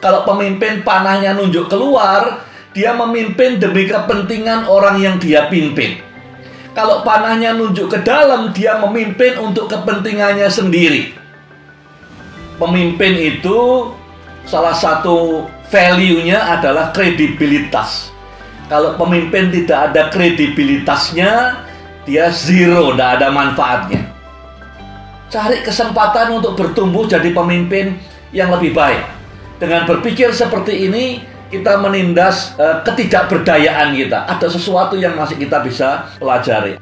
Kalau pemimpin panahnya nunjuk keluar, dia memimpin demi kepentingan orang yang dia pimpin. Kalau panahnya nunjuk ke dalam, dia memimpin untuk kepentingannya sendiri. Pemimpin itu salah satu value-nya adalah kredibilitas. Kalau pemimpin tidak ada kredibilitasnya, dia zero, tidak ada manfaatnya. Cari kesempatan untuk bertumbuh jadi pemimpin yang lebih baik. Dengan berpikir seperti ini, kita menindas ketidakberdayaan kita. Ada sesuatu yang masih kita bisa pelajari.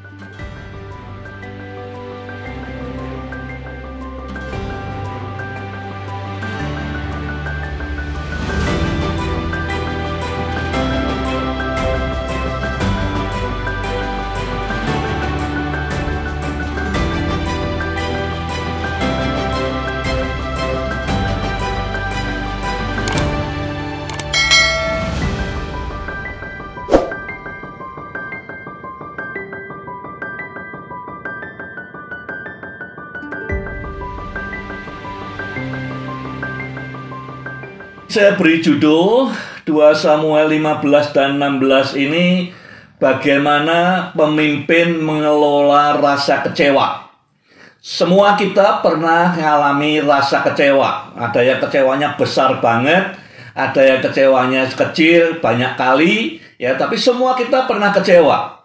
Saya beri judul 2 Samuel 15 dan 16 ini, bagaimana pemimpin mengelola rasa kecewa. Semua kita pernah mengalami rasa kecewa. Ada yang kecewanya besar banget, ada yang kecewanya kecil banyak kali, ya, tapi semua kita pernah kecewa.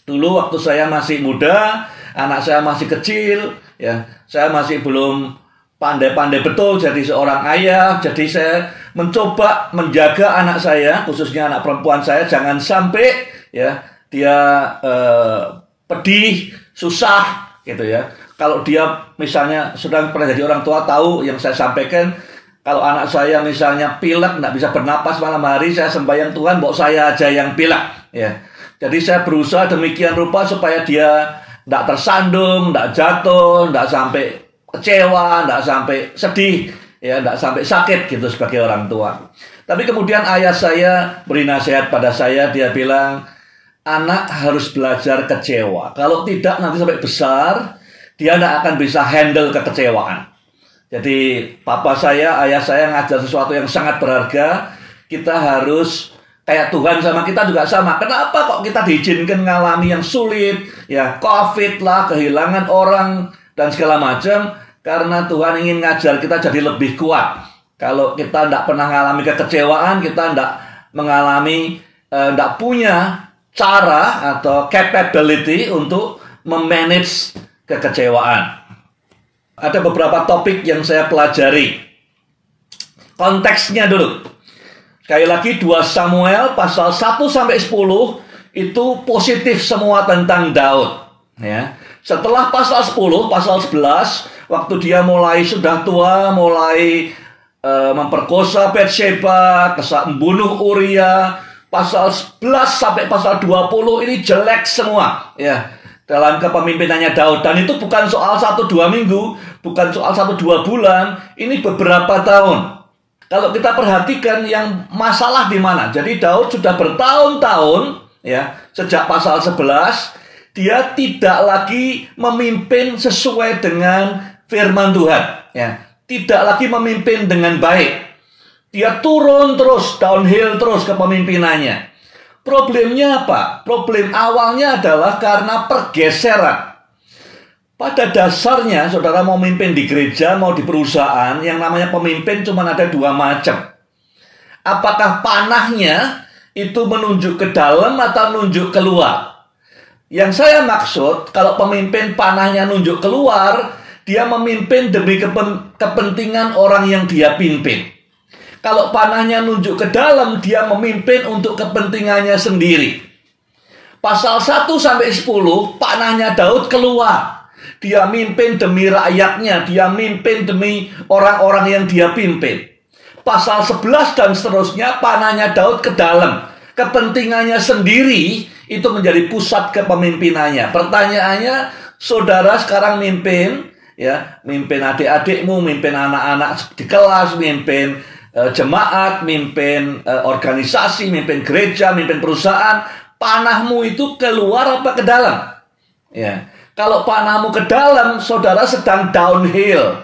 Dulu waktu saya masih muda, anak saya masih kecil, ya, saya masih belum pandai-pandai betul jadi seorang ayah. Jadi saya mencoba menjaga anak saya, khususnya anak perempuan saya, jangan sampai ya dia pedih, susah gitu ya. Kalau dia misalnya sudah pernah jadi orang tua, tahu yang saya sampaikan. Kalau anak saya misalnya pilek, nggak bisa bernapas malam hari, saya sembahyang, Tuhan, bawa saya aja yang pilek ya. Jadi saya berusaha demikian rupa supaya dia nggak tersandung, nggak jatuh, nggak sampai kecewa, tidak sampai sedih, ya, tidak sampai sakit gitu sebagai orang tua. Tapi kemudian ayah saya beri nasihat pada saya, dia bilang, anak harus belajar kecewa. Kalau tidak nanti sampai besar, dia tidak akan bisa handle kekecewaan. Jadi papa saya, ayah saya ngajar sesuatu yang sangat berharga. Kita harus kayak Tuhan sama kita juga sama. Kenapa kok kita diizinkan mengalami yang sulit, ya, COVID lah, kehilangan orang dan segala macam? Karena Tuhan ingin ngajar kita jadi lebih kuat. Kalau kita tidak pernah mengalami kekecewaan, kita tidak mengalami, tidak punya cara atau capability untuk memanage kekecewaan. Ada beberapa topik yang saya pelajari. Konteksnya dulu. Sekali lagi 2 Samuel pasal 1-10 itu positif semua tentang Daud. Ya. Setelah pasal 10, pasal 11, waktu dia mulai sudah tua, mulai memperkosa Bathsheba, membunuh Uria, pasal 11 sampai pasal 20 ini jelek semua ya dalam kepemimpinannya Daud. Dan itu bukan soal 1-2 minggu, bukan soal 1-2 bulan, ini beberapa tahun. Kalau kita perhatikan yang masalah di mana. Jadi Daud sudah bertahun-tahun ya, sejak pasal 11 dia tidak lagi memimpin sesuai dengan firman Tuhan, ya. Tidak lagi memimpin dengan baik. Dia turun terus, downhill terus kepemimpinannya. Problemnya apa? Problem awalnya adalah karena pergeseran. Pada dasarnya, saudara mau memimpin di gereja, mau di perusahaan, yang namanya pemimpin cuma ada 2 macam. Apakah panahnya itu menunjuk ke dalam atau menunjuk keluar? Yang saya maksud, kalau pemimpin panahnya nunjuk keluar, dia memimpin demi kepentingan orang yang dia pimpin. Kalau panahnya nunjuk ke dalam, dia memimpin untuk kepentingannya sendiri. Pasal 1-10, panahnya Daud keluar. Dia mimpin demi rakyatnya, dia mimpin demi orang-orang yang dia pimpin. Pasal 11 dan seterusnya, panahnya Daud ke dalam. Kepentingannya sendiri itu menjadi pusat kepemimpinannya. Pertanyaannya, saudara sekarang mimpin, ya, mimpin adik-adikmu, mimpin anak-anak di kelas, mimpin jemaat, mimpin organisasi, mimpin gereja, mimpin perusahaan. Panahmu itu keluar apa ke dalam? Ya, kalau panahmu ke dalam, saudara sedang downhill.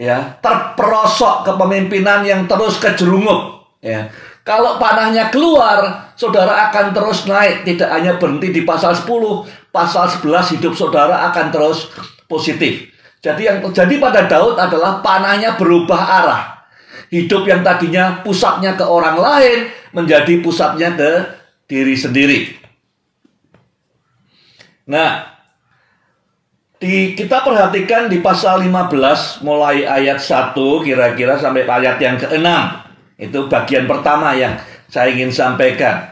ya, terperosok kepemimpinan yang terus kejerungup, ya. Kalau panahnya keluar, saudara akan terus naik, tidak hanya berhenti di pasal 10, pasal 11 hidup saudara akan terus positif. Jadi yang terjadi pada Daud adalah panahnya berubah arah. Hidup yang tadinya pusatnya ke orang lain menjadi pusatnya ke diri sendiri. Nah, kita perhatikan di pasal 15 mulai ayat 1 kira-kira sampai ayat yang ke-6. Itu bagian pertama yang saya ingin sampaikan.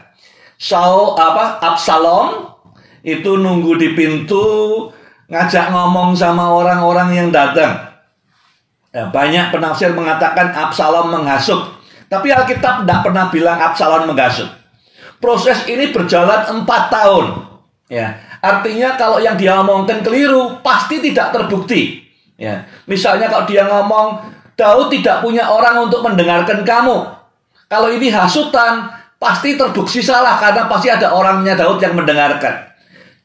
Absalom itu nunggu di pintu, ngajak ngomong sama orang-orang yang datang. Ya, banyak penafsir mengatakan Absalom menghasut, tapi Alkitab tidak pernah bilang Absalom menghasut. Proses ini berjalan 4 tahun. Ya, artinya kalau yang dia omongkan keliru, pasti tidak terbukti. Ya, misalnya kalau dia ngomong, Daud tidak punya orang untuk mendengarkan kamu. Kalau ini hasutan, pasti terbukti salah karena pasti ada orangnya Daud yang mendengarkan.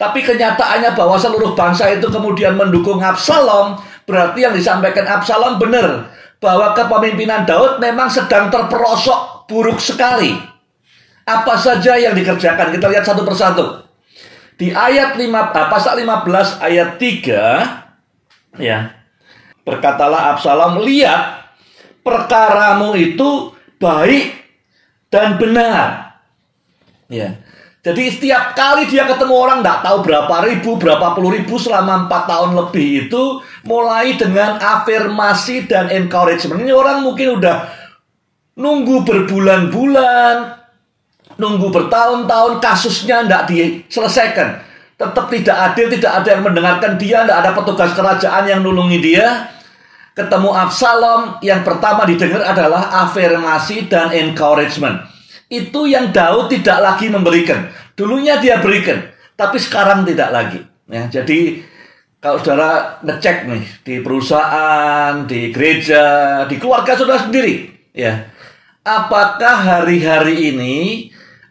Tapi kenyataannya bahwa seluruh bangsa itu kemudian mendukung Absalom, berarti yang disampaikan Absalom benar. Bahwa kepemimpinan Daud memang sedang terperosok buruk sekali. Apa saja yang dikerjakan? Kita lihat satu persatu. Di ayat pasal 15 ayat 3, ya. Berkatalah Absalom, lihat, perkaramu itu baik dan benar. Ya. Jadi setiap kali dia ketemu orang, tidak tahu berapa ribu, berapa puluh ribu selama 4 tahun lebih itu, mulai dengan afirmasi dan encouragement. Ini orang mungkin udah nunggu berbulan-bulan, nunggu bertahun-tahun, kasusnya tidak diselesaikan. Tetap tidak adil, tidak ada yang mendengarkan dia, tidak ada petugas kerajaan yang nulungi dia. Ketemu Absalom, yang pertama didengar adalah afirmasi dan encouragement. Itu yang Daud tidak lagi memberikan. Dulunya dia berikan, tapi sekarang tidak lagi. Ya, jadi kalau saudara ngecek nih di perusahaan, di gereja, di keluarga saudara sendiri, ya, apakah hari-hari ini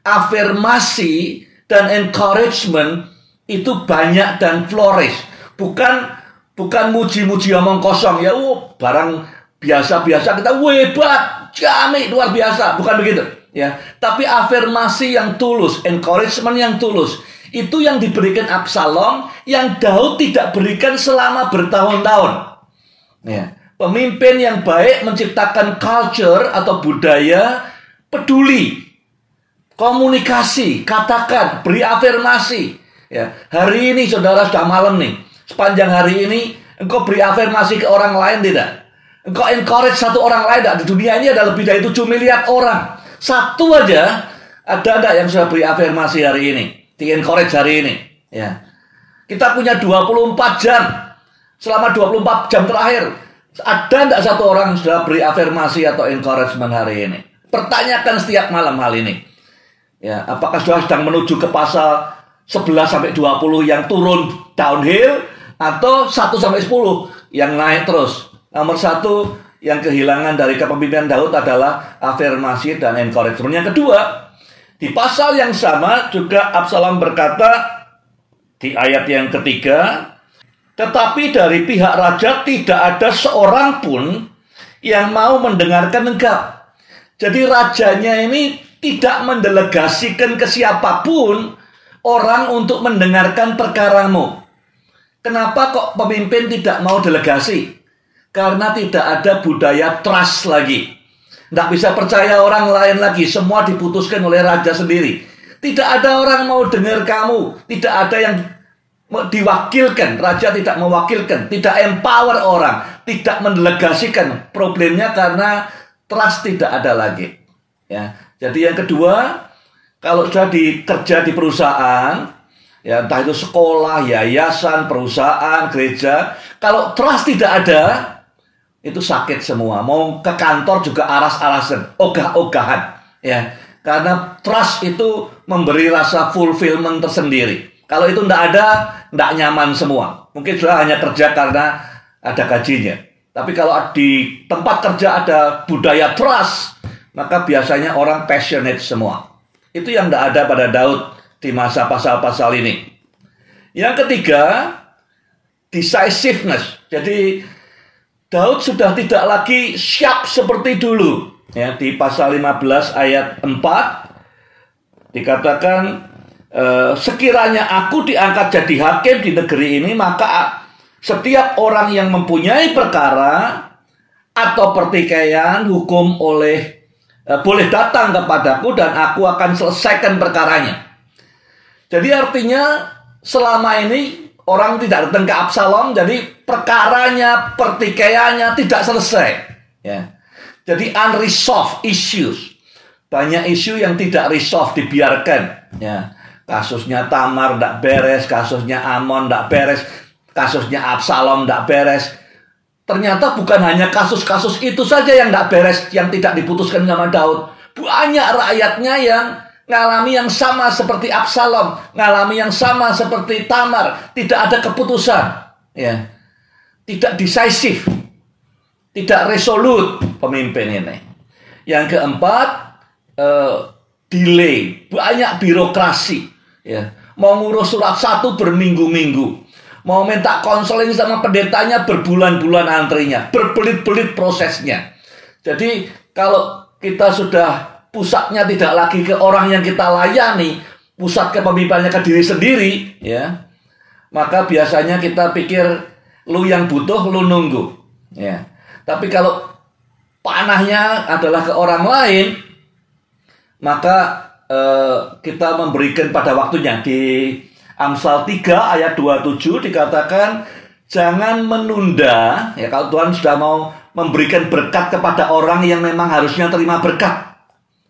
afirmasi dan encouragement itu banyak dan flourish? Bukan muji-muji omong kosong, ya, barang biasa-biasa kita, hebat, jamik, luar biasa. Bukan begitu, ya. Tapi afirmasi yang tulus, encouragement yang tulus, itu yang diberikan Absalom, yang Daud tidak berikan selama bertahun-tahun. Ya. Pemimpin yang baik menciptakan culture atau budaya peduli, komunikasi, katakan, beri afirmasi. Ya. Hari ini saudara sudah malam nih, sepanjang hari ini engkau beri afirmasi ke orang lain tidak? Engkau encourage satu orang lain tidak? Di dunia ini ada lebih dari 7 miliar orang. Satu aja ada enggak yang sudah beri afirmasi hari ini? Di encourage hari ini, ya. Kita punya 24 jam. Selama 24 jam terakhir, ada enggak satu orang yang sudah beri afirmasi atau encouragement hari ini? Pertanyakan setiap malam hal ini. Ya, apakah sudah sedang menuju ke pasal 11 sampai 20 yang turun downhill, atau 1 sampai 10 yang naik terus? Nomor 1 yang kehilangan dari kepemimpinan Daud adalah afirmasi dan encouragement. Yang kedua, di pasal yang sama juga Absalom berkata di ayat yang ketiga, tetapi dari pihak raja tidak ada seorang pun yang mau mendengarkan engkau. Jadi rajanya ini tidak mendelegasikan ke siapapun orang untuk mendengarkan perkaramu. Kenapa kok pemimpin tidak mau delegasi? Karena tidak ada budaya trust lagi. Tidak bisa percaya orang lain lagi. Semua diputuskan oleh raja sendiri. Tidak ada orang mau dengar kamu. Tidak ada yang diwakilkan. Raja tidak mewakilkan. Tidak empower orang. Tidak mendelegasikan. Problemnya karena trust tidak ada lagi. Ya. Jadi yang kedua, kalau sudah kerja di perusahaan, ya entah itu sekolah, yayasan, perusahaan, gereja, kalau trust tidak ada, itu sakit semua. Mau ke kantor juga aras-arasan, ogah-ogahan, ya. Karena trust itu memberi rasa fulfillment tersendiri. Kalau itu tidak ada, tidak nyaman semua. Mungkin sudah hanya kerja karena ada gajinya. Tapi kalau di tempat kerja ada budaya trust, maka biasanya orang passionate semua. Itu yang tidak ada pada Daud di masa pasal-pasal ini. Yang ketiga, decisiveness. Jadi Daud sudah tidak lagi siap seperti dulu. Ya, di pasal 15 ayat 4 dikatakan, sekiranya aku diangkat jadi hakim di negeri ini, maka setiap orang yang mempunyai perkara atau pertikaian hukum boleh datang kepadaku dan aku akan selesaikan perkaranya. Jadi artinya selama ini orang tidak datang ke Absalom, jadi perkaranya, pertikaiannya tidak selesai. Ya. Jadi unresolved issues. Banyak isu yang tidak resolved, dibiarkan. Ya. Kasusnya Tamar tidak beres, kasusnya Amnon tidak beres, kasusnya Absalom tidak beres. Ternyata bukan hanya kasus-kasus itu saja yang tidak beres, yang tidak diputuskan sama Daud. Banyak rakyatnya yang ngalami yang sama seperti Absalom, ngalami yang sama seperti Tamar. Tidak ada keputusan, ya, tidak decisive, tidak resolute pemimpin ini. Yang keempat, delay, banyak birokrasi, ya. Mau ngurus surat 1 berminggu-minggu, mau minta konseling sama pendetanya berbulan-bulan antrinya, berbelit-belit prosesnya. Jadi kalau kita sudah pusatnya tidak lagi ke orang yang kita layani, pusat kepemimpinan ke diri sendiri, ya, maka biasanya kita pikir lu yang butuh, lu nunggu, ya. Tapi kalau panahnya adalah ke orang lain, maka kita memberikan pada waktunya. Di Amsal 3 ayat 27 dikatakan, jangan menunda, ya, kalau Tuhan sudah mau memberikan berkat kepada orang yang memang harusnya terima berkat,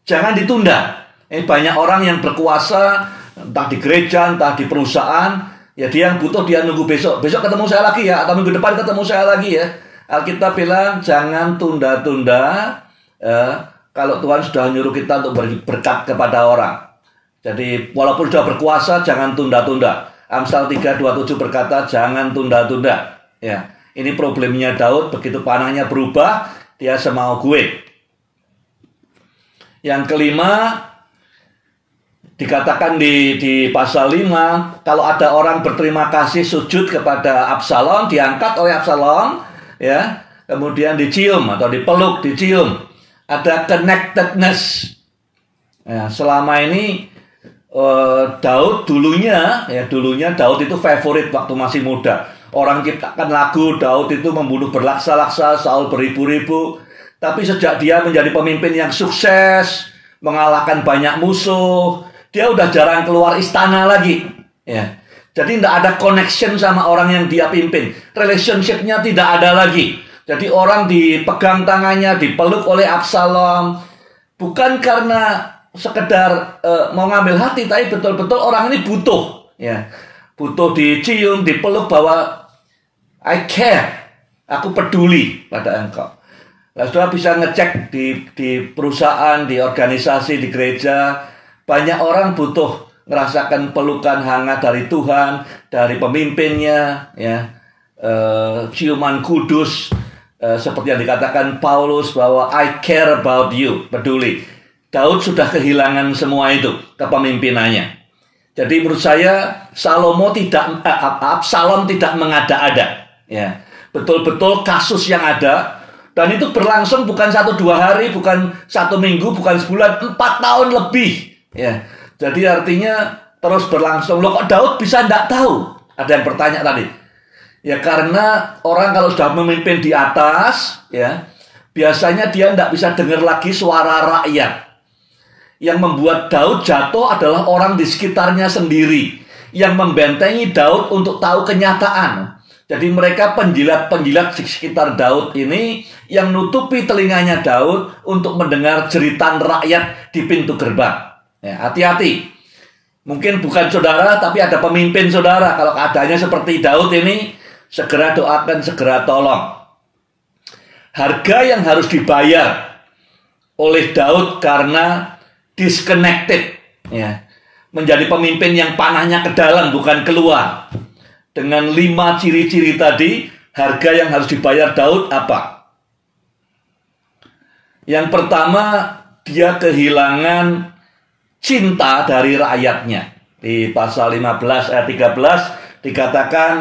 jangan ditunda. Banyak orang yang berkuasa, entah di gereja, entah di perusahaan, ya dia yang butuh, dia nunggu besok ketemu saya lagi ya, atau minggu depan ketemu saya lagi ya. Alkitab bilang jangan tunda-tunda, kalau Tuhan sudah nyuruh kita untuk beri berkat kepada orang. Jadi walaupun sudah berkuasa, jangan tunda-tunda. Amsal 3:27 berkata jangan tunda-tunda. Ya, ini problemnya Daud, begitu panahnya berubah, dia semau gue. Yang kelima, dikatakan di pasal 5, kalau ada orang berterima kasih sujud kepada Absalom, diangkat oleh Absalom, ya, kemudian dicium atau dipeluk, dicium, ada connectedness. Ya, selama ini Daud dulunya Daud itu favorit waktu masih muda. Orang ciptakan lagu, Daud itu membunuh berlaksa-laksa, Saul beribu-ribu. Tapi sejak dia menjadi pemimpin yang sukses, mengalahkan banyak musuh, dia udah jarang keluar istana lagi. Ya. Jadi tidak ada connection sama orang yang dia pimpin. Relationship-nya tidak ada lagi. Jadi orang dipegang tangannya, dipeluk oleh Absalom. Bukan karena sekedar mau ngambil hati, tapi betul-betul orang ini butuh. Ya. Butuh dicium, dipeluk bahwa I care. Aku peduli pada engkau. Nah, saudara bisa ngecek di perusahaan, di organisasi, di gereja, banyak orang butuh ngerasakan pelukan hangat dari Tuhan, dari pemimpinnya, ya, ciuman kudus, seperti yang dikatakan Paulus bahwa I care about you, peduli. Daud sudah kehilangan semua itu kepemimpinannya. Jadi menurut saya Absalom tidak mengada-ada, ya, betul-betul kasus yang ada. Dan itu berlangsung bukan 1-2 hari, bukan 1 minggu, bukan sebulan, 4 tahun lebih. Ya, jadi artinya terus berlangsung. Loh, kok Daud bisa tidak tahu? Ada yang bertanya tadi. Ya karena orang kalau sudah memimpin di atas, ya biasanya dia tidak bisa dengar lagi suara rakyat. Yang membuat Daud jatuh adalah orang di sekitarnya sendiri, yang membentengi Daud untuk tahu kenyataan. Jadi mereka penjilat-penjilat di sekitar Daud ini yang nutupi telinganya Daud untuk mendengar jeritan rakyat di pintu gerbang. Ya, hati-hati. Mungkin bukan saudara, tapi ada pemimpin saudara. Kalau keadaannya seperti Daud ini, segera doakan, segera tolong. Harga yang harus dibayar oleh Daud karena disconnected, ya, menjadi pemimpin yang panahnya ke dalam bukan keluar. Dengan 5 ciri-ciri tadi, harga yang harus dibayar Daud apa? Yang pertama, dia kehilangan cinta dari rakyatnya. Di pasal 15 ayat 13 dikatakan,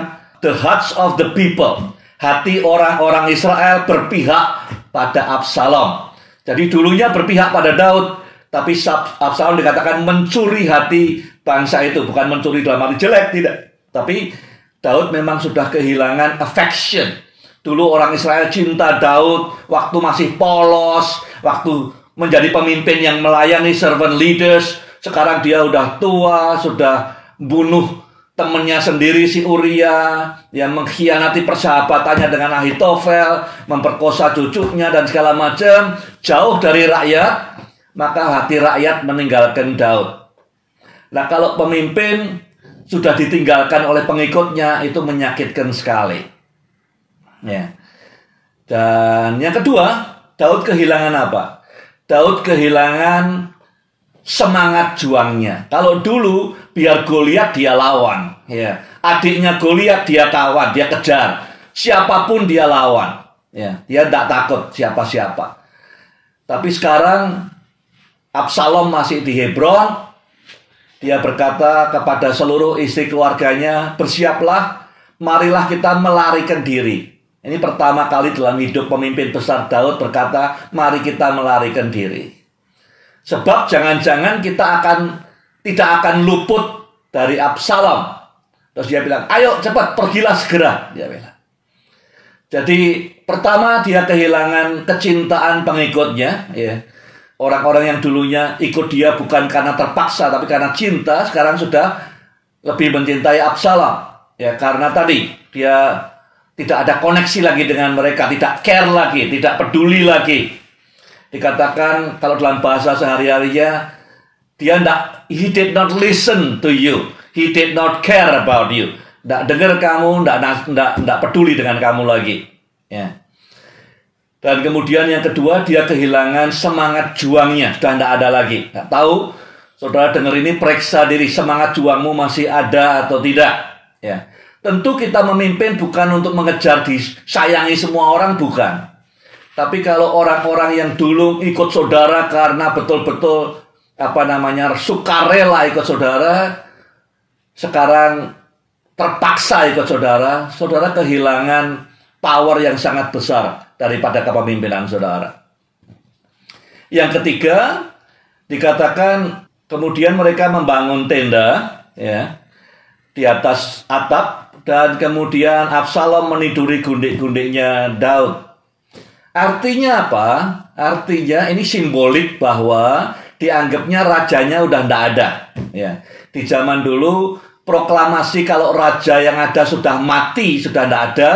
the hearts of the people, hati orang-orang Israel berpihak pada Absalom. Jadi dulunya berpihak pada Daud, tapi Absalom dikatakan mencuri hati bangsa itu. Bukan mencuri dalam arti jelek, tidak. Tapi Daud memang sudah kehilangan affection. Dulu orang Israel cinta Daud waktu masih polos, waktu menjadi pemimpin yang melayani servant leaders. Sekarang dia udah tua, sudah bunuh temannya sendiri si Uria, yang mengkhianati persahabatannya dengan Ahitofel, memperkosa cucunya dan segala macam, jauh dari rakyat, maka hati rakyat meninggalkan Daud. Nah, kalau pemimpin sudah ditinggalkan oleh pengikutnya, itu menyakitkan sekali. Ya. Dan yang kedua, Daud kehilangan apa? Daud kehilangan semangat juangnya. Kalau dulu biar Goliat dia lawan, ya. Adiknya Goliat dia kawan, dia kejar. Siapapun dia lawan, ya. Dia tidak takut siapa-siapa. Tapi sekarang Absalom masih di Hebron. Dia berkata kepada seluruh istri keluarganya, bersiaplah, marilah kita melarikan diri. Ini pertama kali dalam hidup pemimpin besar Daud berkata, mari kita melarikan diri. Sebab jangan-jangan kita tidak akan luput dari Absalom. Terus dia bilang, ayo cepat, pergilah segera. Dia bilang. Jadi pertama dia kehilangan kecintaan pengikutnya. Ya. Orang-orang yang dulunya ikut dia bukan karena terpaksa, tapi karena cinta, sekarang sudah lebih mencintai Absalom. Ya, karena tadi dia tidak ada koneksi lagi dengan mereka, tidak care lagi, tidak peduli lagi. Dikatakan kalau dalam bahasa sehari-harinya, he did not listen to you, he did not care about you. Tidak dengar kamu, tidak peduli dengan kamu lagi. Ya. Dan kemudian yang kedua, dia kehilangan semangat juangnya, sudah tidak ada lagi. Tidak tahu, saudara dengar ini, periksa diri, semangat juangmu masih ada atau tidak. Ya. Tentu kita memimpin bukan untuk mengejar disayangi semua orang, bukan. Tapi kalau orang-orang yang dulu ikut saudara karena betul-betul sukarela ikut saudara, sekarang terpaksa ikut saudara, saudara kehilangan power yang sangat besar daripada kepemimpinan saudara. Yang ketiga, dikatakan kemudian mereka membangun tenda, ya, di atas atap, dan kemudian Absalom meniduri gundik-gundiknya Daud. Artinya apa? Artinya ini simbolik bahwa dianggapnya rajanya udah tidak ada. Ya. Di zaman dulu proklamasi kalau raja yang ada sudah mati, sudah tidak ada,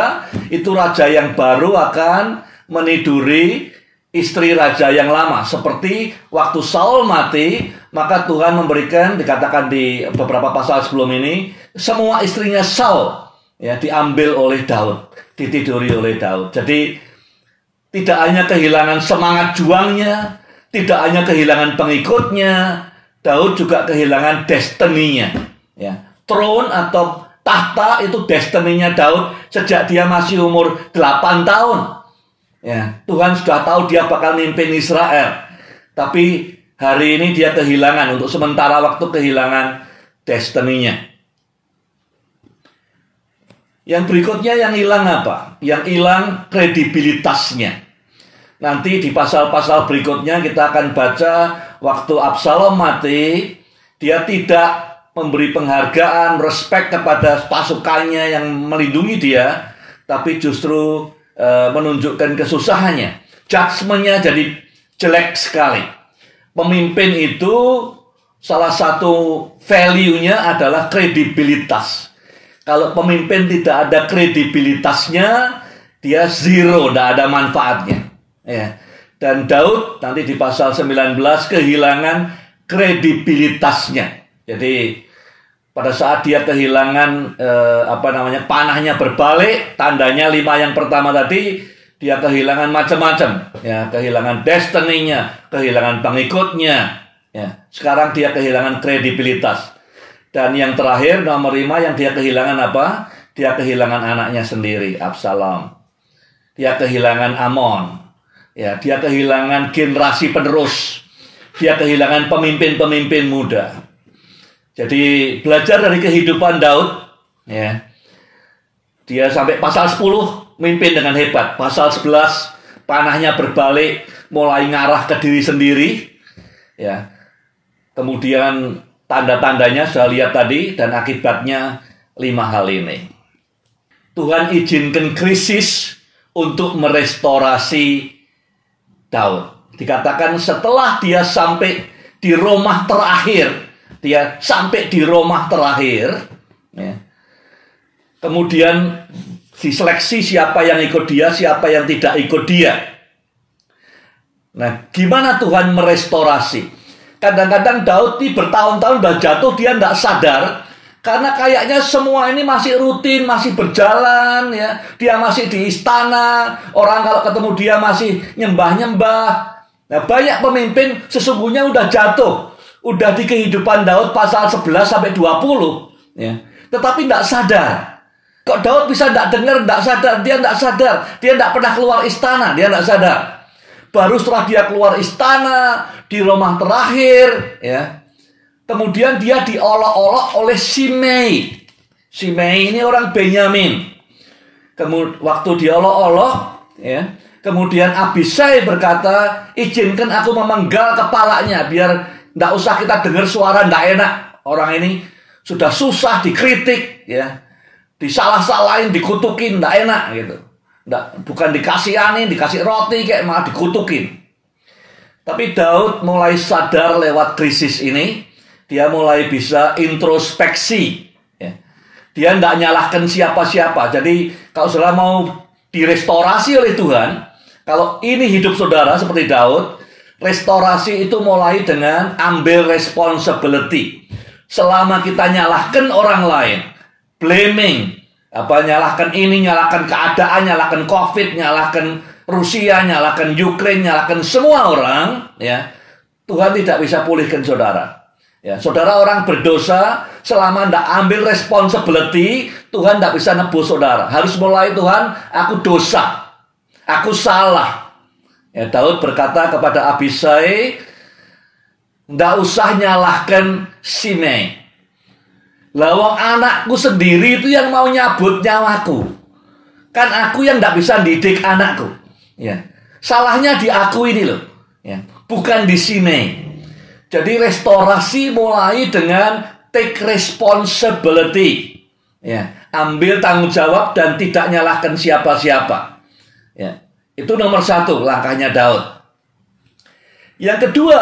itu raja yang baru akan meniduri istri raja yang lama. Seperti waktu Saul mati, maka Tuhan memberikan, dikatakan di beberapa pasal sebelum ini, semua istrinya Saul ya diambil oleh Daud, ditiduri oleh Daud. Jadi tidak hanya kehilangan semangat juangnya, tidak hanya kehilangan pengikutnya, Daud juga kehilangan destiny-nya. Ya. Throne atau tahta itu destiny-nya Daud sejak dia masih umur 8 tahun. Ya. Tuhan sudah tahu dia bakal mimpin Israel. Tapi hari ini dia kehilangan, untuk sementara waktu kehilangan destiny-nya. Yang berikutnya yang hilang apa? Yang hilang kredibilitasnya. Nanti di pasal-pasal berikutnya kita akan baca waktu Absalom mati, dia tidak memberi penghargaan, respect kepada pasukannya yang melindungi dia, tapi justru menunjukkan kesusahannya. Judgment-nya jadi jelek sekali. Pemimpin itu salah satu value-nya adalah kredibilitas. Kalau pemimpin tidak ada kredibilitasnya, dia zero, tidak ada manfaatnya. Ya. Dan Daud nanti di pasal 19 kehilangan kredibilitasnya. Jadi pada saat dia kehilangan panahnya berbalik, tandanya 5 yang pertama tadi, dia kehilangan macam-macam. Ya, kehilangan destiny-nya, kehilangan pengikutnya. Ya. Sekarang dia kehilangan kredibilitas. Dan yang terakhir, nomor 5, yang dia kehilangan apa? Dia kehilangan anaknya sendiri, Absalom. Dia kehilangan Amnon. Ya, dia kehilangan generasi penerus. Dia kehilangan pemimpin-pemimpin muda. Jadi belajar dari kehidupan Daud. Ya. Dia sampai pasal 10 mimpin dengan hebat. Pasal 11, panahnya berbalik, mulai ngarah ke diri sendiri. Ya. Kemudian tanda-tandanya sudah lihat tadi, dan akibatnya 5 hal ini. Tuhan izinkan krisis untuk merestorasi Daud. Dikatakan setelah dia sampai di rumah terakhir, ya, kemudian diseleksi siapa yang ikut dia, siapa yang tidak ikut dia. Nah, gimana Tuhan merestorasi? Kadang-kadang Daud ini bertahun-tahun udah jatuh, dia tidak sadar. Karena kayaknya semua ini masih rutin, masih berjalan, ya. Dia masih di istana, orang kalau ketemu dia masih nyembah-nyembah. Nah, banyak pemimpin sesungguhnya udah jatuh, udah di kehidupan Daud pasal 11 sampai 20, ya. Tetapi tidak sadar. Kok Daud bisa tidak dengar, tidak sadar, dia tidak pernah keluar istana, dia tidak sadar. Baru setelah dia keluar istana, di rumah terakhir, ya. Kemudian dia diolok-olok oleh Shimei. Shimei ini orang Benyamin. Waktu diolok-olok, ya, kemudian Abisai berkata, izinkan aku memenggal kepalanya, biar tidak usah kita dengar suara tidak enak. Orang ini sudah susah dikritik, ya, disalah-salahin, dikutukin, tidak enak gitu. Bukan dikasihani, dikasih roti, kayak malah dikutukin. Tapi Daud mulai sadar lewat krisis ini. Dia mulai bisa introspeksi, ya. Dia tidak nyalahkan siapa-siapa. Jadi kalau saudara mau direstorasi oleh Tuhan, kalau ini hidup saudara seperti Daud, restorasi itu mulai dengan ambil responsibility. Selama kita nyalahkan orang lain, blaming, nyalahkan ini, nyalahkan keadaan, nyalahkan COVID, nyalahkan Rusia, nyalahkan Ukraine, nyalahkan semua orang, ya, Tuhan tidak bisa pulihkan saudara. Ya, saudara orang berdosa, selama tidak ambil responsibility, Tuhan tidak bisa nebus saudara. Harus mulai, Tuhan, aku dosa, aku salah. Ya, Daud berkata kepada Abisai, tidak usah nyalahkan Shimei. Lawang anakku sendiri itu yang mau nyabut nyawaku. Kan aku yang tidak bisa didik anakku. Ya, salahnya di aku ini loh. Ya, bukan di Shimei. Jadi restorasi mulai dengan take responsibility, ya, ambil tanggung jawab dan tidak nyalahkan siapa-siapa. Ya, itu nomor 1 langkahnya Daud. Yang kedua,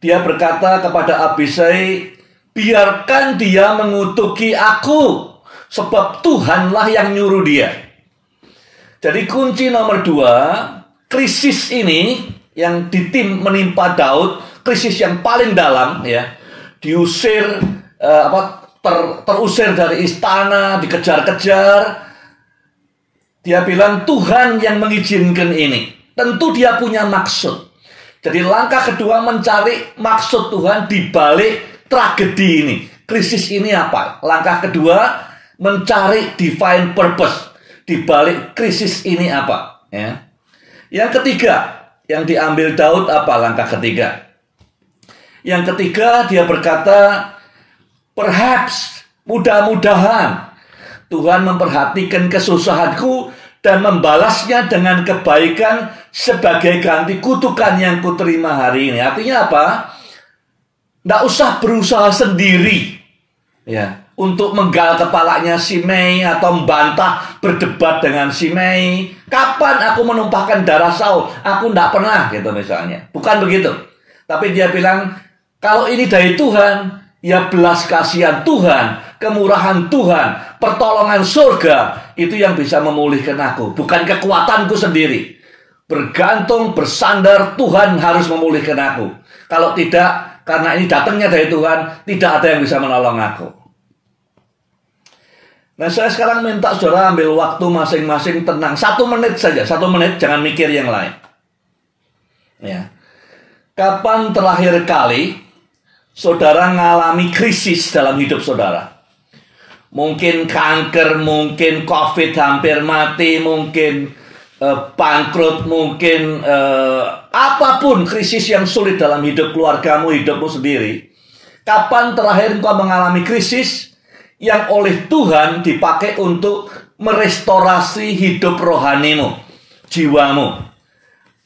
dia berkata kepada Abisai, biarkan dia mengutuki aku, sebab Tuhanlah yang nyuruh dia. Jadi kunci nomor 2, krisis ini yang menimpa Daud, krisis yang paling dalam, ya, diusir, terusir dari istana, dikejar-kejar. Dia bilang Tuhan yang mengizinkan ini. Tentu dia punya maksud. Jadi langkah kedua mencari maksud Tuhan di balik tragedi ini. Krisis ini apa? Langkah kedua mencari divine purpose di balik krisis ini apa? Ya. Yang ketiga yang diambil Daud apa langkah ketiga? Yang ketiga dia berkata, perhaps, mudah-mudahan Tuhan memperhatikan kesusahanku dan membalasnya dengan kebaikan sebagai ganti kutukan yang kuterima hari ini. Artinya apa? Tidak usah berusaha sendiri, ya, untuk menggal kepalanya Shimei atau membantah berdebat dengan Shimei. Kapan aku menumpahkan darah Saul? Aku tidak pernah, gitu misalnya. Bukan begitu. Tapi dia bilang, kalau ini dari Tuhan, ya belas kasihan Tuhan, kemurahan Tuhan, pertolongan surga, itu yang bisa memulihkan aku. Bukan kekuatanku sendiri. Bergantung, bersandar, Tuhan harus memulihkan aku. Kalau tidak, karena ini datangnya dari Tuhan, tidak ada yang bisa menolong aku. Nah, saya sekarang minta saudara ambil waktu masing-masing tenang. 1 menit saja, 1 menit, jangan mikir yang lain. Ya. Kapan terakhir kali saudara mengalami krisis dalam hidup saudara? Mungkin kanker, mungkin COVID hampir mati, mungkin bangkrut, mungkin apapun krisis yang sulit dalam hidup keluargamu, hidupmu sendiri. Kapan terakhir engkau mengalami krisis yang oleh Tuhan dipakai untuk merestorasi hidup rohanimu, jiwamu.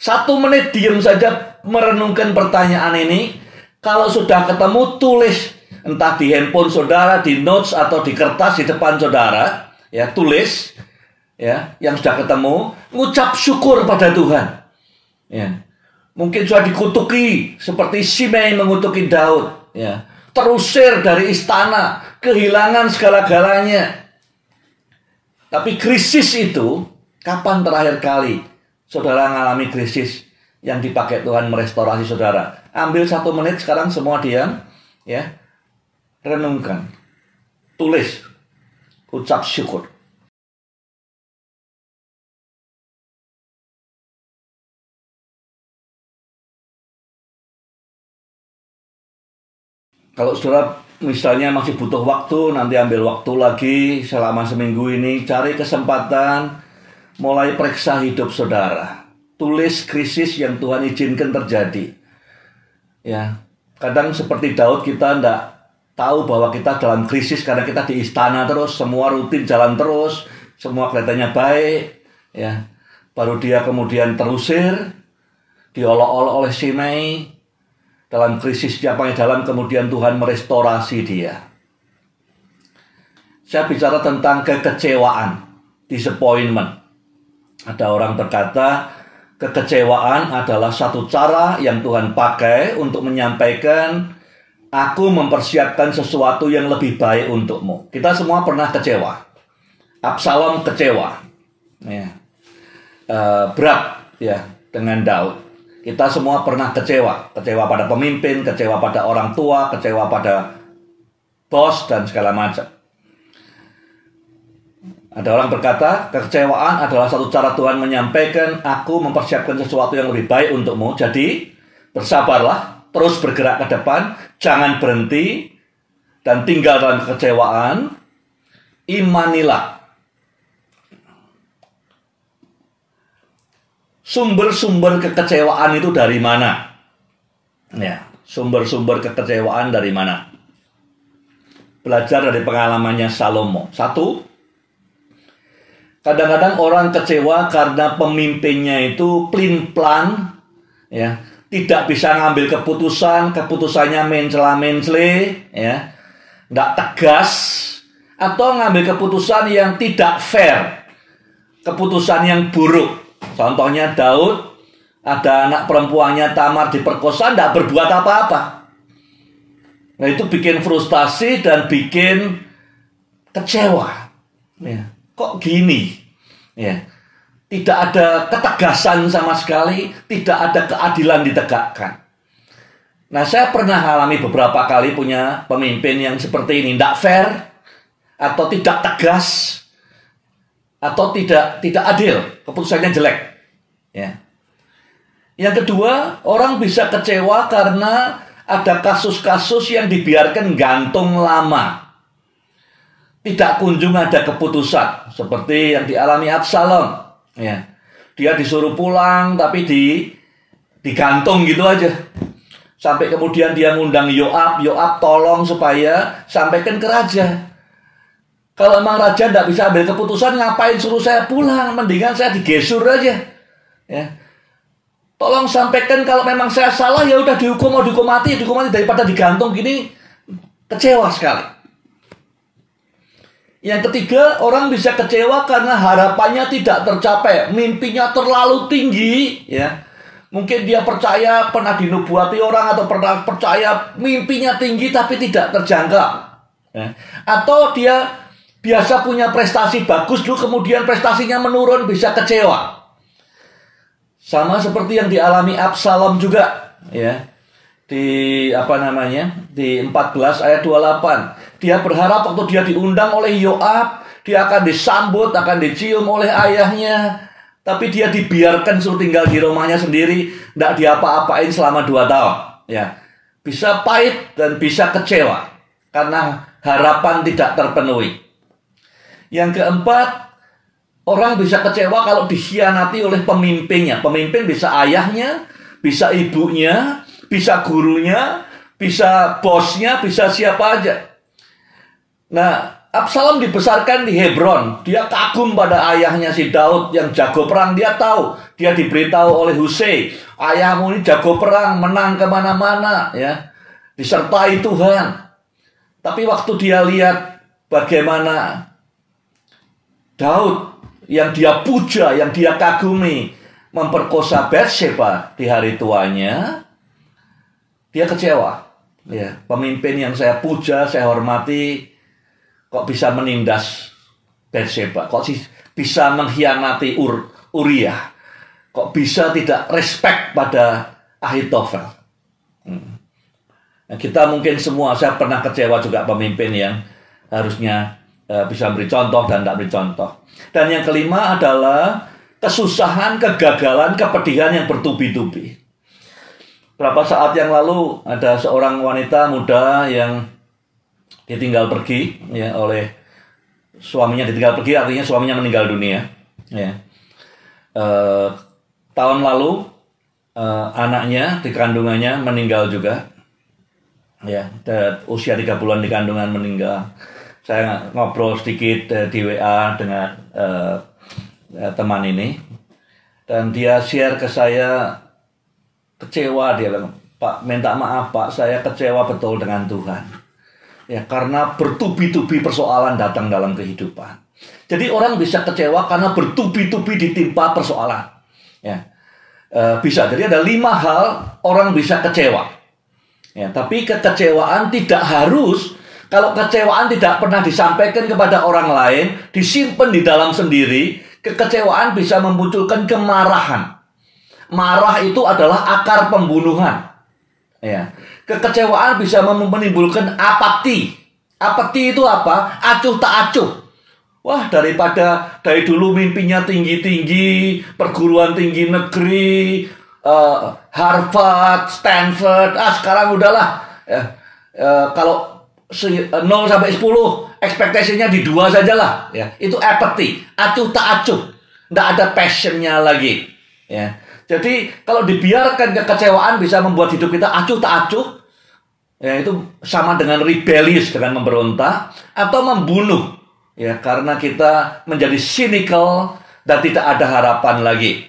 1 menit diam saja merenungkan pertanyaan ini. Kalau sudah ketemu, tulis. Entah di handphone saudara, di notes, atau di kertas di depan saudara. Ya, tulis. Ya, yang sudah ketemu. Ngucap syukur pada Tuhan. Ya. Mungkin sudah dikutuki. Seperti Shimei mengutuki Daud. Ya. Terusir dari istana. Kehilangan segala-galanya. Tapi krisis itu, kapan terakhir kali saudara mengalami krisis yang dipakai Tuhan merestorasi saudara? Ambil 1 menit sekarang semua diam, ya, renungkan, tulis, ucap syukur. Kalau saudara misalnya masih butuh waktu, nanti ambil waktu lagi selama seminggu ini, cari kesempatan, mulai periksa hidup saudara. Tulis krisis yang Tuhan izinkan terjadi. Ya, kadang seperti Daud kita tidak tahu bahwa kita dalam krisis karena kita di istana terus, semua rutin jalan terus, semua kelihatannya baik. Ya, baru dia kemudian terusir, diolok-olok oleh Shimei. Dalam krisis dia paling dalam, kemudian Tuhan merestorasi dia. Saya bicara tentang kekecewaan, disappointment. Ada orang berkata, kekecewaan adalah satu cara yang Tuhan pakai untuk menyampaikan, aku mempersiapkan sesuatu yang lebih baik untukmu. Kita semua pernah kecewa. Absalom kecewa. Ya. Berat ya dengan Daud. Kita semua pernah kecewa. Kecewa pada pemimpin, kecewa pada orang tua, kecewa pada bos, dan segala macam. Ada orang berkata, kekecewaan adalah satu cara Tuhan menyampaikan, aku mempersiapkan sesuatu yang lebih baik untukmu. Jadi, bersabarlah, terus bergerak ke depan, jangan berhenti, dan tinggal dalam kekecewaan. Imanilah. Sumber-sumber kekecewaan itu dari mana? Ya, sumber-sumber kekecewaan dari mana? Belajar dari pengalamannya Salomo. 1, kadang-kadang orang kecewa karena pemimpinnya itu plin-plan, ya, tidak bisa ngambil keputusan, keputusannya mencela-mencele, ya, nggak tegas, atau ngambil keputusan yang tidak fair, keputusan yang buruk. Contohnya Daud, ada anak perempuannya Tamar diperkosa, tidak berbuat apa-apa. Nah, itu bikin frustasi dan bikin kecewa. Ya. Kok gini? Ya. Tidak ada ketegasan sama sekali, tidak ada keadilan ditegakkan. Nah, saya pernah alami beberapa kali punya pemimpin yang seperti ini, tidak fair, atau tidak tegas, atau tidak adil, keputusannya jelek. Ya. Yang kedua, orang bisa kecewa karena ada kasus-kasus yang dibiarkan gantung lama. Tidak kunjung ada keputusan, seperti yang dialami Absalom. Ya. Dia disuruh pulang, tapi digantung gitu aja. Sampai kemudian dia ngundang Yoab, Yoab tolong supaya sampaikan ke raja. Kalau emang raja tidak bisa ambil keputusan, ngapain suruh saya pulang? Mendingan saya digesur aja. Ya. Tolong sampaikan kalau memang saya salah, ya udah dihukum, mau dihukum mati daripada digantung gini. Kecewa sekali. Yang ketiga, orang bisa kecewa karena harapannya tidak tercapai, mimpinya terlalu tinggi. Ya. Mungkin dia percaya pernah dinubuati orang, atau pernah percaya mimpinya tinggi tapi tidak terjangkau. Ya. Atau dia biasa punya prestasi bagus dulu, kemudian prestasinya menurun, bisa kecewa. Sama seperti yang dialami Absalom juga, ya. Di di 14 ayat 28. Dia berharap waktu dia diundang oleh Yoab, dia akan disambut, akan dicium oleh ayahnya, tapi dia dibiarkan suruh tinggal di rumahnya sendiri, tidak diapa-apain selama 2 tahun, ya. Bisa pahit dan bisa kecewa karena harapan tidak terpenuhi. Yang keempat, orang bisa kecewa kalau dikhianati oleh pemimpinnya. Pemimpin bisa ayahnya, bisa ibunya, bisa gurunya, bisa bosnya, bisa siapa aja. Nah, Absalom dibesarkan di Hebron. Dia kagum pada ayahnya si Daud yang jago perang. Dia tahu, dia diberitahu oleh Husei, ayahmu ini jago perang, menang kemana-mana, ya, disertai Tuhan. Tapi waktu dia lihat bagaimana Daud yang dia puja, yang dia kagumi, memperkosa Batsheba di hari tuanya, dia kecewa. Ya, pemimpin yang saya puja, saya hormati, kok bisa menindas Batsheba, kok bisa mengkhianati Uriah, kok bisa tidak respect pada Ahitofel. Nah, kita mungkin semua, saya pernah kecewa juga pemimpin yang harusnya bisa beri contoh dan tidak beri contoh. Dan yang kelima adalah kesusahan, kegagalan, kepedihan yang bertubi-tubi. Berapa saat yang lalu ada seorang wanita muda yang ditinggal pergi, ya, oleh suaminya. Ditinggal pergi artinya suaminya meninggal dunia, ya. Tahun lalu anaknya di kandungannya meninggal juga, ya, usia 3 bulan di kandungan meninggal. Saya ngobrol sedikit di WA dengan teman ini, dan dia share ke saya, kecewa. Dia bilang, "Pak, minta maaf Pak, saya kecewa betul dengan Tuhan. Ya, karena bertubi-tubi persoalan datang dalam kehidupan." Jadi orang bisa kecewa karena bertubi-tubi ditimpa persoalan. Ya, bisa. Jadi ada 5 hal orang bisa kecewa. Ya, tapi kekecewaan tidak harus, kalau kecewaan tidak pernah disampaikan kepada orang lain, disimpan di dalam sendiri, kekecewaan bisa memunculkan kemarahan. Marah itu adalah akar pembunuhan. Ya. Kekecewaan bisa menimbulkan apati. Apati itu apa? Acuh tak acuh. Wah, daripada dari dulu mimpinya tinggi-tinggi, perguruan tinggi negeri, Harvard, Stanford, sekarang udahlah. Ya, kalau 0 sampai 10, ekspektasinya di 2 sajalah. Ya, itu apathy, acuh tak acuh. Nggak ada passionnya lagi. Ya. Jadi kalau dibiarkan, kekecewaan bisa membuat hidup kita acuh tak acuh. Ya, itu sama dengan rebellious, dengan memberontak atau membunuh. Ya, karena kita menjadi cynical dan tidak ada harapan lagi.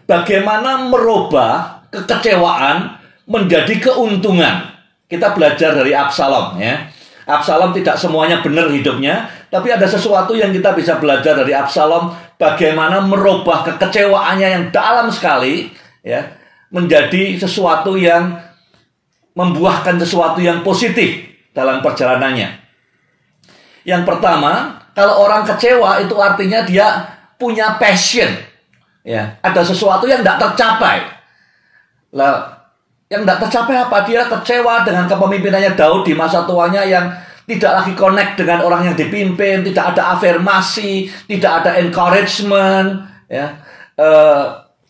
Bagaimana merubah kekecewaan menjadi keuntungan? Kita belajar dari Absalom, ya. Absalom tidak semuanya benar hidupnya, tapi ada sesuatu yang kita bisa belajar dari Absalom, bagaimana merubah kekecewaannya yang dalam sekali, ya, menjadi sesuatu yang membuahkan sesuatu yang positif dalam perjalanannya. Yang pertama, kalau orang kecewa itu artinya dia punya passion, ya, ada sesuatu yang tidak tercapai. Lah, yang tidak tercapai apa? Dia kecewa dengan kepemimpinannya Daud di masa tuanya yang tidak lagi connect dengan orang yang dipimpin, tidak ada afirmasi, tidak ada encouragement, ya,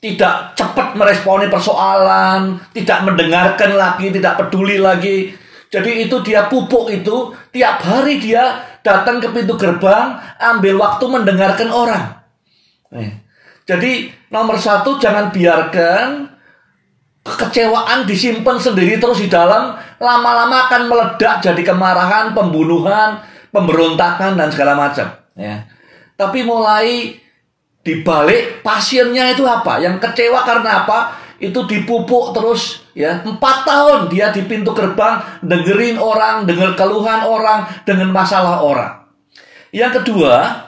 tidak cepat meresponi persoalan, tidak mendengarkan lagi, tidak peduli lagi. Jadi itu dia pupuk itu, tiap hari dia datang ke pintu gerbang, ambil waktu mendengarkan orang. Jadi nomor 1, jangan biarkan kekecewaan disimpan sendiri terus di dalam, lama-lama akan meledak jadi kemarahan, pembunuhan, pemberontakan dan segala macam. Ya. Tapi mulai dibalik, pasiennya itu apa? Yang kecewa karena apa? Itu dipupuk terus, ya. 4 tahun dia di pintu gerbang, dengerin orang, denger keluhan orang, dengan masalah orang. Yang kedua,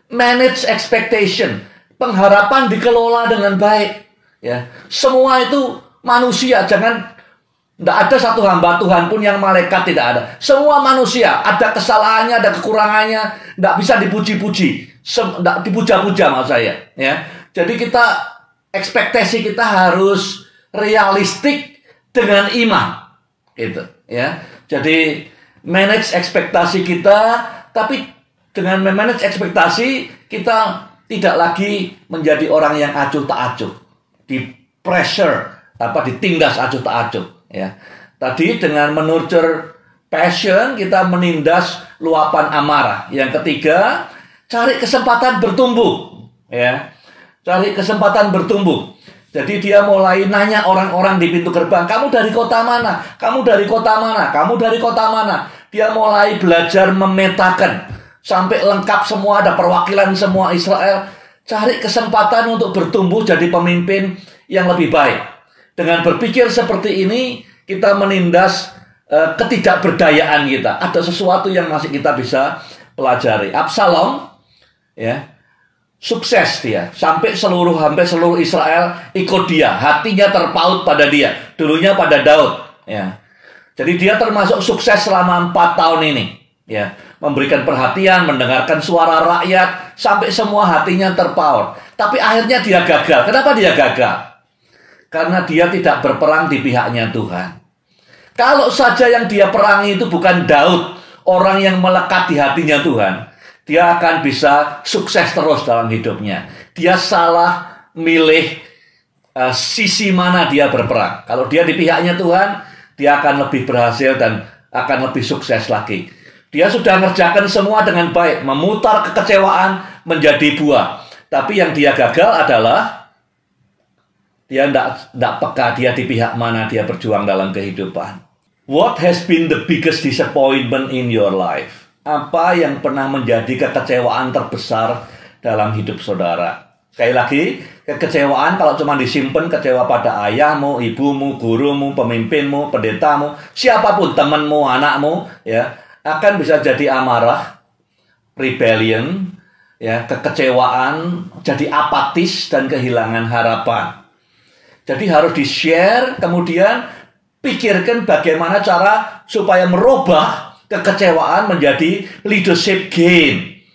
manage expectation. Pengharapan dikelola dengan baik. Ya. Semua itu manusia, jangan, tidak ada satu hamba Tuhan pun yang malaikat, tidak ada. Semua manusia ada kesalahannya, ada kekurangannya, tidak bisa dipuji-puji, tidak dipuja-puja maksud saya. Ya. Jadi kita, ekspektasi kita harus realistik dengan iman, gitu. Ya. Jadi manage ekspektasi kita, tapi dengan memanage ekspektasi kita tidak lagi menjadi orang yang acuh tak acuh, di pressure, ditindas acuh tak acuh, ya. Tadi dengan menurture passion kita menindas luapan amarah. Yang ketiga, cari kesempatan bertumbuh, ya. Cari kesempatan bertumbuh. Jadi dia mulai nanya orang-orang di pintu gerbang, "Kamu dari kota mana? Kamu dari kota mana? Kamu dari kota mana?" Dia mulai belajar memetakan sampai lengkap semua, ada perwakilan semua Israel. Cari kesempatan untuk bertumbuh jadi pemimpin yang lebih baik. Dengan berpikir seperti ini, kita menindas ketidakberdayaan kita. Ada sesuatu yang masih kita bisa pelajari. Absalom, ya, sukses dia. Hampir seluruh Israel ikut dia. Hatinya terpaut pada dia. Dulunya pada Daud. Ya. Jadi dia termasuk sukses selama 4 tahun ini. Ya. Memberikan perhatian, mendengarkan suara rakyat. Sampai semua hatinya terpaut. Tapi akhirnya dia gagal. Kenapa dia gagal? Karena dia tidak berperang di pihaknya Tuhan. Kalau saja yang dia perangi itu bukan Daud, orang yang melekat di hatinya Tuhan, dia akan bisa sukses terus dalam hidupnya. Dia salah milih sisi mana dia berperang. Kalau dia di pihaknya Tuhan, dia akan lebih berhasil dan akan lebih sukses lagi. Dia sudah mengerjakan semua dengan baik, memutar kekecewaan menjadi buah. Tapi yang dia gagal adalah dia tidak peka dia di pihak mana dia berjuang dalam kehidupan. What has been the biggest disappointment in your life? Apa yang pernah menjadi kekecewaan terbesar dalam hidup saudara? Sekali lagi, kekecewaan kalau cuma disimpan, kecewa pada ayahmu, ibumu, gurumu, pemimpinmu, pendetamu, siapapun, temanmu, anakmu, ya, akan bisa jadi amarah, rebellion, ya, kekecewaan, jadi apatis dan kehilangan harapan. Jadi harus di-share, kemudian pikirkan bagaimana cara supaya merubah kekecewaan menjadi leadership gain.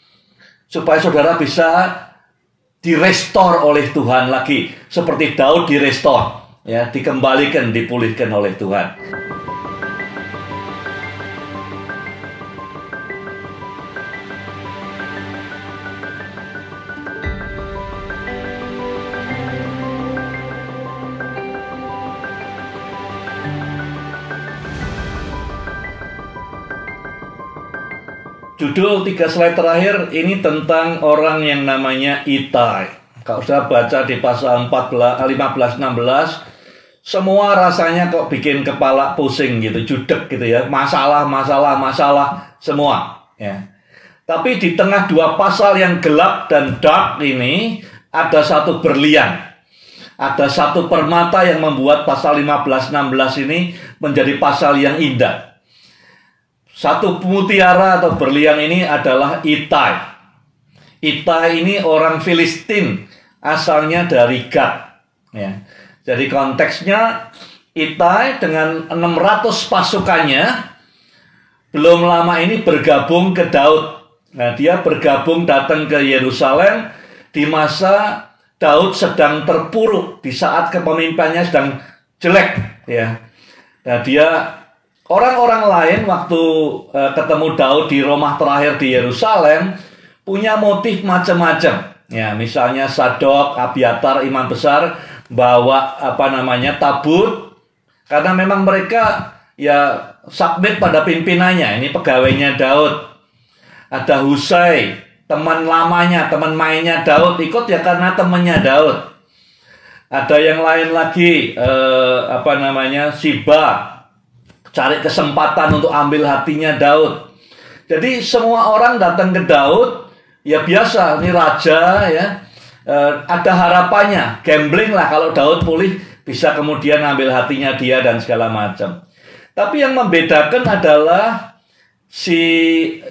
Supaya saudara bisa direstore oleh Tuhan lagi. Seperti Daud direstore, ya, dikembalikan, dipulihkan oleh Tuhan. Judul 3 slide terakhir ini tentang orang yang namanya Itai. Kalau sudah baca di pasal 15-16, semua rasanya kok bikin kepala pusing gitu, judek gitu ya. Masalah semua. Ya. Tapi di tengah 2 pasal yang gelap dan dark ini, ada satu berlian. Ada satu permata yang membuat pasal 15-16 ini menjadi pasal yang indah. Satu mutiara atau berlian ini adalah Itai. Itai ini orang Filistin, asalnya dari Gad. Ya. Jadi konteksnya Itai dengan 600 pasukannya belum lama ini bergabung ke Daud. Nah, dia bergabung datang ke Yerusalem di masa Daud sedang terpuruk, di saat kepemimpinannya sedang jelek. Ya. Nah, orang-orang lain waktu ketemu Daud di rumah terakhir di Yerusalem punya motif macam-macam. Ya, misalnya Sadok, Abiatar, imam besar bawa tabut karena memang mereka ya submit pada pimpinannya. Ini pegawainya Daud. Ada Husai, teman lamanya, teman mainnya Daud, ikut ya karena temannya Daud. Ada yang lain lagi Siba, cari kesempatan untuk ambil hatinya Daud. Jadi semua orang datang ke Daud, ya biasa, ini raja ya, ada harapannya, gambling lah kalau Daud pulih bisa kemudian ambil hatinya dia dan segala macam. Tapi yang membedakan adalah si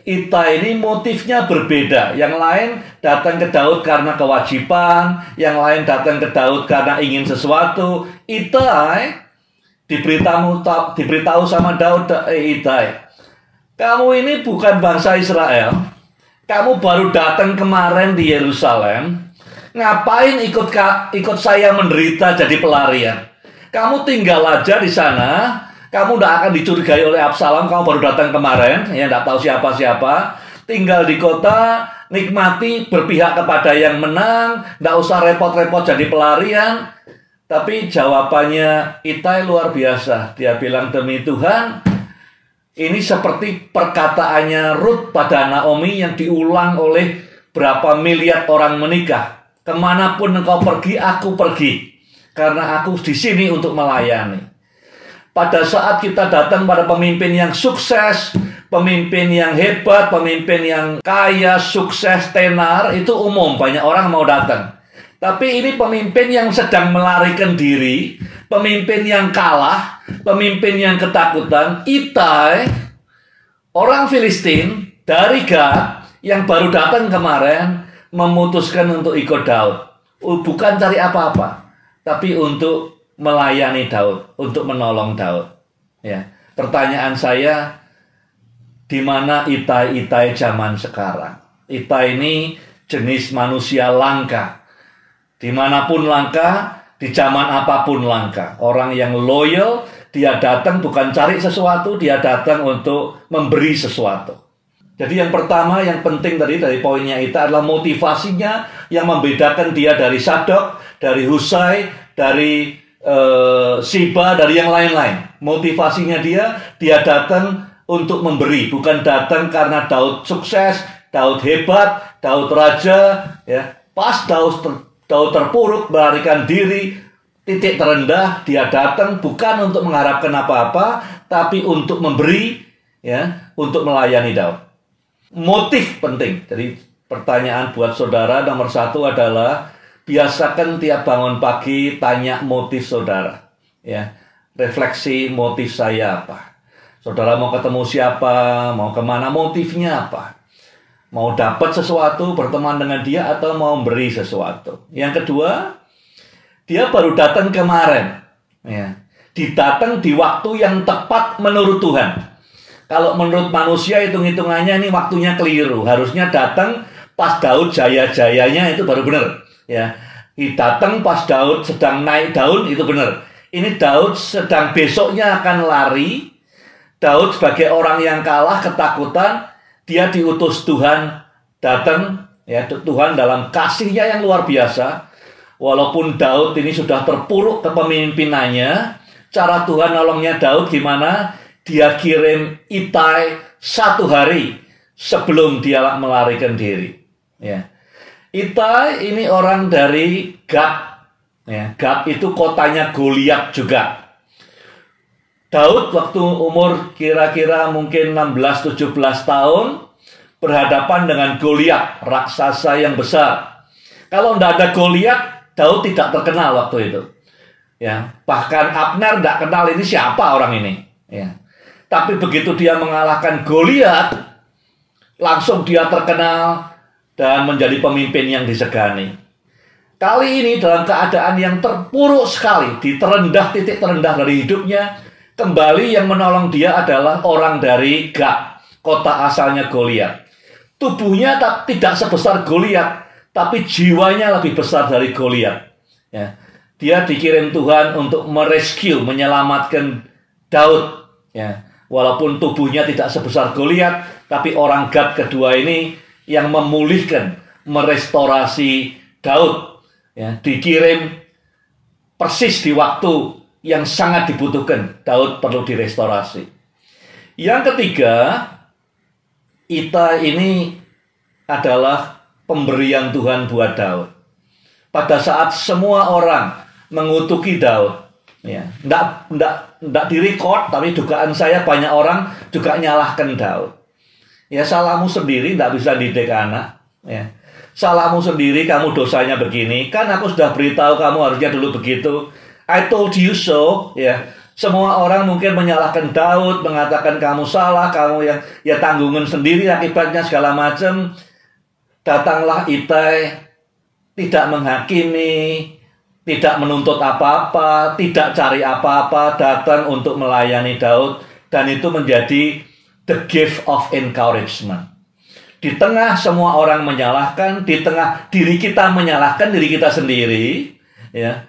Itai ini motifnya berbeda. Yang lain datang ke Daud karena kewajiban, yang lain datang ke Daud karena ingin sesuatu. Itai diberitahu sama Daud, Itai, kamu ini bukan bangsa Israel. Kamu baru datang kemarin di Yerusalem. Ngapain ikut saya menderita jadi pelarian? Kamu tinggal aja di sana. Kamu tidak akan dicurigai oleh Absalom. Kamu baru datang kemarin, ya tidak tahu siapa-siapa. Tinggal di kota, nikmati, berpihak kepada yang menang. Tidak usah repot-repot jadi pelarian. Tapi jawabannya Itai luar biasa. Dia bilang, demi Tuhan, ini seperti perkataannya Ruth pada Naomi yang diulang oleh berapa miliar orang menikah. Kemanapun engkau pergi, aku pergi. Karena aku di sini untuk melayani. pada saat kita datang pada pemimpin yang sukses, pemimpin yang hebat, pemimpin yang kaya, sukses, tenar, itu umum, banyak orang mau datang. Tapi ini pemimpin yang sedang melarikan diri, pemimpin yang kalah, pemimpin yang ketakutan. Itai, orang Filistin dari Gat yang baru datang kemarin, memutuskan untuk ikut Daud. Bukan cari apa-apa, tapi untuk melayani Daud, untuk menolong Daud. Ya, pertanyaan saya, di mana Itai zaman sekarang? Itai ini jenis manusia langka. Dimanapun langka, di zaman apapun langka. Orang yang loyal, dia datang bukan cari sesuatu, dia datang untuk memberi sesuatu. Jadi yang pertama, yang penting tadi dari poinnya itu adalah motivasinya yang membedakan dia dari Sadok, dari Husai, dari Siba, dari yang lain-lain. Motivasinya dia datang untuk memberi, bukan datang karena Daud sukses, Daud hebat, Daud raja, ya. Pas Daud terpuruk, melarikan diri, titik terendah, dia datang bukan untuk mengharapkan apa-apa, tapi untuk memberi, ya, untuk melayani Daud. Motif penting. Jadi pertanyaan buat saudara nomor satu adalah, biasakan tiap bangun pagi tanya motif saudara, ya. Refleksi motif saya apa. Saudara mau ketemu siapa, mau kemana, motifnya apa. Mau dapat sesuatu, berteman dengan dia, atau mau beri sesuatu. Yang kedua, dia baru datang kemarin, ya. Didatang di waktu yang tepat menurut Tuhan. Kalau menurut manusia hitung-hitungannya ini waktunya keliru. Harusnya datang pas Daud jaya-jayanya, itu baru benar. Ya, datang pas Daud sedang naik daun, itu benar. Ini Daud sedang besoknya akan lari. Daud sebagai orang yang kalah, ketakutan, dia diutus Tuhan datang. Ya, Tuhan dalam kasihnya yang luar biasa. Walaupun Daud ini sudah terpuruk kepemimpinannya, cara Tuhan nolongnya Daud gimana? Dia kirim Itai 1 hari sebelum dia melarikan diri. Ya. Itai ini orang dari Gat. Ya. Gat itu kotanya Goliat juga. Daud waktu umur kira-kira mungkin 16-17 tahun berhadapan dengan Goliat, raksasa yang besar. Kalau tidak ada Goliat, Daud tidak terkenal waktu itu. Ya. Bahkan Abner tidak kenal ini siapa orang ini. Ya. Tapi begitu dia mengalahkan Goliat, langsung dia terkenal dan menjadi pemimpin yang disegani. Kali ini dalam keadaan yang terpuruk sekali, di titik terendah dari hidupnya, kembali yang menolong dia adalah orang dari Gat, kota asalnya Goliat. Tubuhnya tidak sebesar Goliat, tapi jiwanya lebih besar dari Goliat. Ya. Dia dikirim Tuhan untuk merescue, menyelamatkan Daud. Ya. Walaupun tubuhnya tidak sebesar Goliat, tapi orang Gat kedua ini yang memulihkan, merestorasi Daud. Ya, dikirim persis di waktu yang sangat dibutuhkan. Daud perlu direstorasi. Yang ketiga, Itai ini adalah pemberian Tuhan buat Daud. Pada saat semua orang mengutuki Daud, ya, nggak direcord, tapi dugaan saya banyak orang juga nyalahkan Daud. Ya, salahmu sendiri, nggak bisa didik anak. Ya. Salahmu sendiri, kamu dosanya begini. Kan aku sudah beritahu kamu harusnya dulu begitu. I told you so. Ya. Semua orang mungkin menyalahkan Daud, mengatakan kamu salah, kamu yang ya tanggungan sendiri akibatnya segala macam. Datanglah Itai, tidak menghakimi, tidak menuntut apa-apa, tidak cari apa-apa, datang untuk melayani Daud. Dan itu menjadi the gift of encouragement. Di tengah semua orang menyalahkan, di tengah diri kita menyalahkan diri kita sendiri, ya.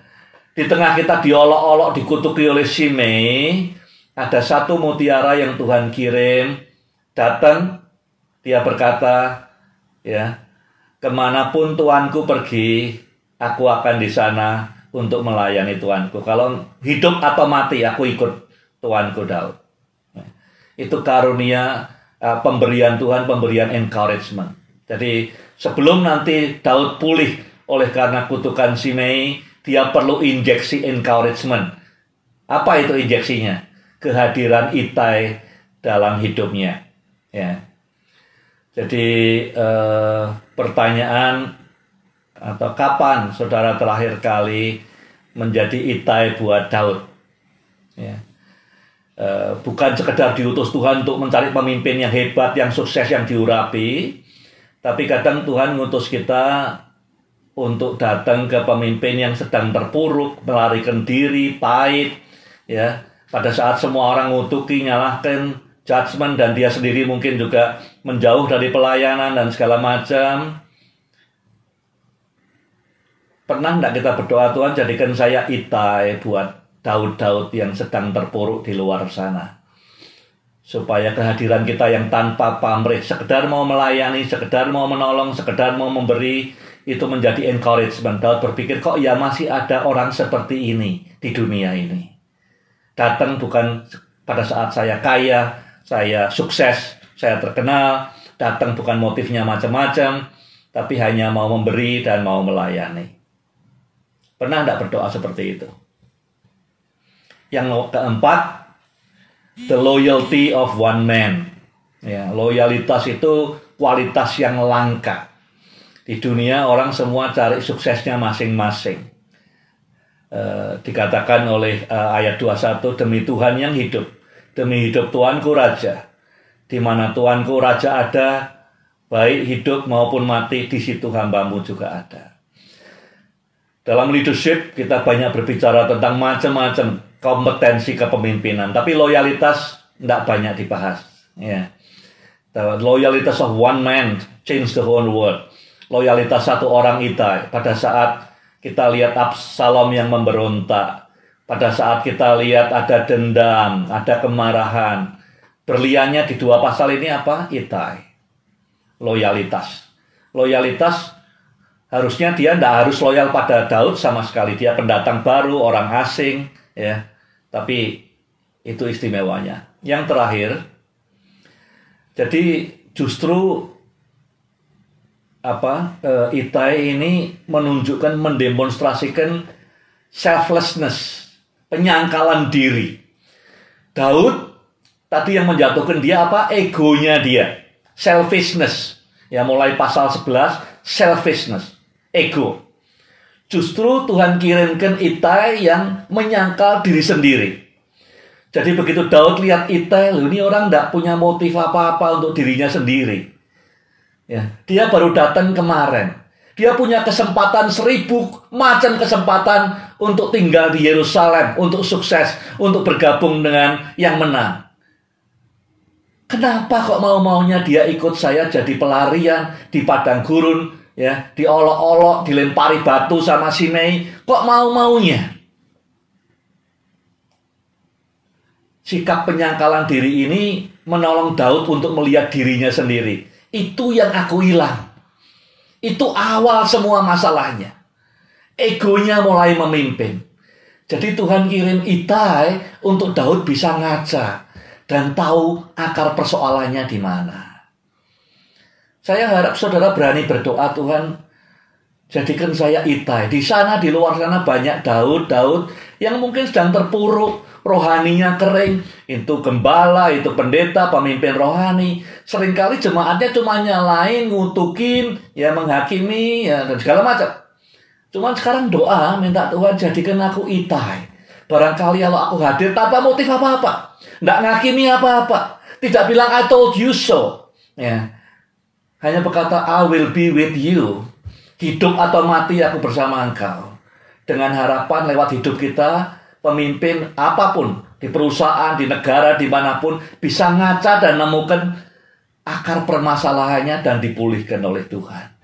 Di tengah kita diolok-olok, dikutuki oleh Shimei, ada satu mutiara yang Tuhan kirim, datang, dia berkata, ya, kemanapun Tuanku pergi, aku akan di sana untuk melayani Tuanku. Kalau hidup atau mati, aku ikut Tuanku Daud. Itu karunia pemberian Tuhan, pemberian encouragement. Jadi sebelum nanti Daud pulih oleh karena kutukan Shimei, dia perlu injeksi encouragement. Apa itu injeksinya? kehadiran Itai dalam hidupnya. Ya. Jadi pertanyaan atau kapan saudara terakhir kali menjadi Itai buat Daud? Ya. Bukan sekedar diutus Tuhan untuk mencari pemimpin yang hebat, yang sukses, yang diurapi, tapi kadang Tuhan ngutus kita untuk datang ke pemimpin yang sedang terpuruk, melarikan diri, pahit, ya. Pada saat semua orang ngutuki, nyalahkan, judgment, dan dia sendiri mungkin juga menjauh dari pelayanan dan segala macam. Pernah enggak kita berdoa, Tuhan jadikan saya Itai buat Daud-Daud yang sedang terpuruk di luar sana, supaya kehadiran kita yang tanpa pamrih, sekedar mau melayani, sekedar mau menolong, sekedar mau memberi, itu menjadi encouragement. Daud berpikir, kok ya masih ada orang seperti ini di dunia ini. Datang bukan pada saat saya kaya, saya sukses, saya terkenal. Datang bukan motifnya macam-macam, tapi hanya mau memberi dan mau melayani. Pernah enggak berdoa seperti itu? Yang keempat, the loyalty of one man. Ya, loyalitas itu kualitas yang langka. Di dunia orang semua cari suksesnya masing-masing. Dikatakan oleh ayat 21, demi Tuhan yang hidup, demi hidup Tuanku Raja. Di mana Tuanku Raja ada, baik hidup maupun mati, di situ hambamu juga ada. Dalam leadership kita banyak berbicara tentang macam-macam kompetensi kepemimpinan, tapi loyalitas tidak banyak dibahas. Ya. The loyalitas of one man change the whole world. Loyalitas satu orang Itai. Pada saat kita lihat Absalom yang memberontak, pada saat kita lihat ada dendam, ada kemarahan, berliannya di dua pasal ini apa? Itai. Loyalitas. Loyalitas harusnya dia tidak harus loyal pada Daud sama sekali. Dia pendatang baru, orang asing, ya. Tapi itu istimewanya. Yang terakhir, jadi justru Itai ini menunjukkan, mendemonstrasikan selflessness, penyangkalan diri. Daud tadi yang menjatuhkan dia apa? Egonya dia, selfishness. Ya, mulai pasal 11, selfishness, ego. Justru Tuhan kirimkan Itai yang menyangkal diri sendiri. Jadi begitu Daud lihat Itai, ini orang tidak punya motif apa-apa untuk dirinya sendiri. Ya, dia baru datang kemarin. Dia punya kesempatan 1000 macam kesempatan untuk tinggal di Yerusalem, untuk sukses, untuk bergabung dengan yang menang. Kenapa kok mau-maunya dia ikut saya jadi pelarian di padang gurun? Ya, diolok-olok, dilempari batu sama Simei, kok mau-maunya? Sikap penyangkalan diri ini menolong Daud untuk melihat dirinya sendiri. Itu yang aku hilang. Itu awal semua masalahnya. Egonya mulai memimpin. Jadi Tuhan kirim Itai untuk Daud bisa ngaca dan tahu akar persoalannya di mana. Saya harap saudara berani berdoa, Tuhan jadikan saya Itai. Di sana, di luar sana banyak Daud yang mungkin sedang terpuruk, rohaninya kering. Itu gembala, itu pendeta, pemimpin rohani. Seringkali jemaatnya cuma nyalain, ngutukin, ya menghakimi, ya dan segala macam. Cuman sekarang doa, minta Tuhan jadikan aku Itai. Barangkali kalau aku hadir tanpa motif apa-apa, nggak ngakimi apa-apa, tidak bilang I told you so, ya. Hanya berkata, I will be with you. Hidup atau mati aku bersama engkau. Dengan harapan lewat hidup kita, pemimpin apapun, di perusahaan, di negara, dimanapun, bisa ngaca dan menemukan akar permasalahannya dan dipulihkan oleh Tuhan.